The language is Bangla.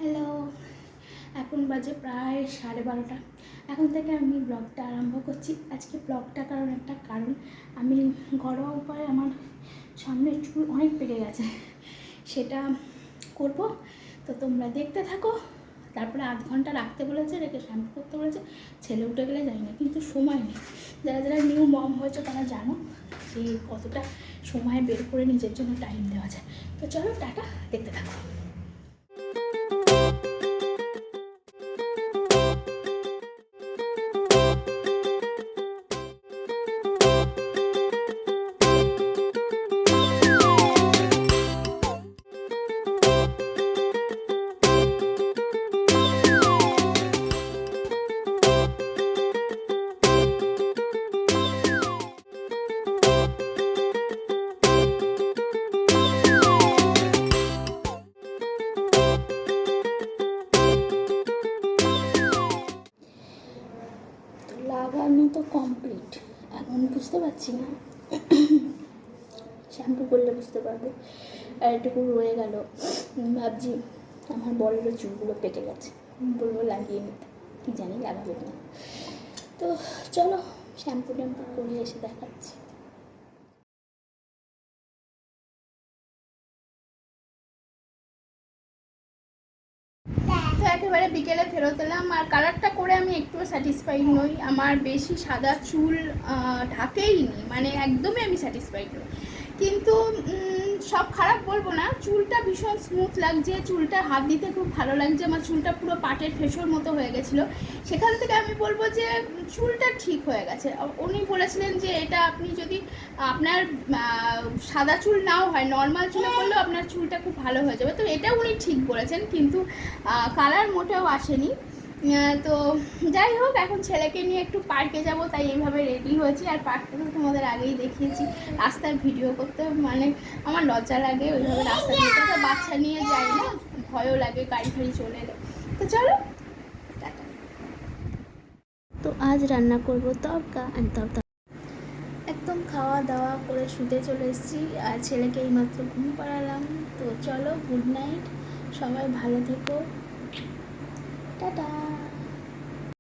হ্যালো, এখন বাজে প্রায় 12:30। এখন থেকে আমি ব্লগটা আরম্ভ করছি। আজকে ব্লগটা একটা কারণ আমি ঘরোয়া উপায়ে আমার সামনের চুল অনেক পেকে গেছে, সেটা করব। তো তোমরা দেখতে থাকো। তারপরে 1/2 ঘন্টা রাখতে বলেছে, রেখে শ্যাম্পু করতে বলেছে। ছেলে উঠে গেলে জানি না, কিন্তু সময় নেই। যারা যারা নিউ মম হয়েছে তারা জানো যে কতটা সময় বের করে নিজের জন্য টাইম দেওয়া যায়। তো চলো, টাটা, দেখতে থাকো। লাগানো তো কমপ্লিট, এখন বুঝতে পারছি না, শ্যাম্পু করলে বুঝতে পারবে। আর এটুকু রয়ে গেল, ভাবছি আমার বড়েরও চুলগুলো পেকে গেছে, বলবো লাগিয়ে নিতে, কী জানি লাগাবে না। তো চলো, শ্যাম্পু ট্যাম্পু করে এসে দেখাচ্ছি। তো একেবারে বিকেলে ফেরত এলাম, আর কালারটা করে আমি একটুও স্যাটিসফাইড নই। আমার বেশি সাদা চুল ঢাকেই নি, মানে একদমই আমি স্যাটিসফাইড নই। কিন্তু সব খারাপ বলবো না, চুলটা ভীষণ স্মুথ লাগছে, চুলটা হাত দিতে খুব ভালো লাগছে। আমার চুলটা পুরো পাটের ফেসোর মতো হয়ে গেছিলো, সেখান থেকে আমি বলবো যে চুলটা ঠিক হয়ে গেছে। উনি বলেছিলেন যে এটা আপনি যদি আপনার সাদা চুল নাও হয়, নর্মাল চুলে করলেও আপনার চুলটা খুব ভালো হয়ে যাবে। তো এটা উনি ঠিক বলেছেন, কিন্তু কালার মোটেও আসেনি। তো যাই হোক, এখন ছেলেকে নিয়ে একটু পার্কে যাব, তাই এইভাবে রেডি হয়েছি। আর পার্কটা তো তোমাদের আগেই দেখিয়েছি। রাস্তায় ভিডিও করতে মানে আমার লজ্জা লাগে, ওইভাবে রাস্তা দিয়ে তো বাচ্চা নিয়ে যাই না, ভয়ও লাগে গাড়ি ফাড়ি চলে এলে। তো চলো, টাটা। তো আজ রান্না করব তড়কা, একদম খাওয়া দাওয়া করে শুতে চলে এসেছি, আর ছেলেকে এইমাত্র ঘুম পাড়ালাম। তো চলো, গুড নাইট, সবাই ভালো থেকো, টাটা।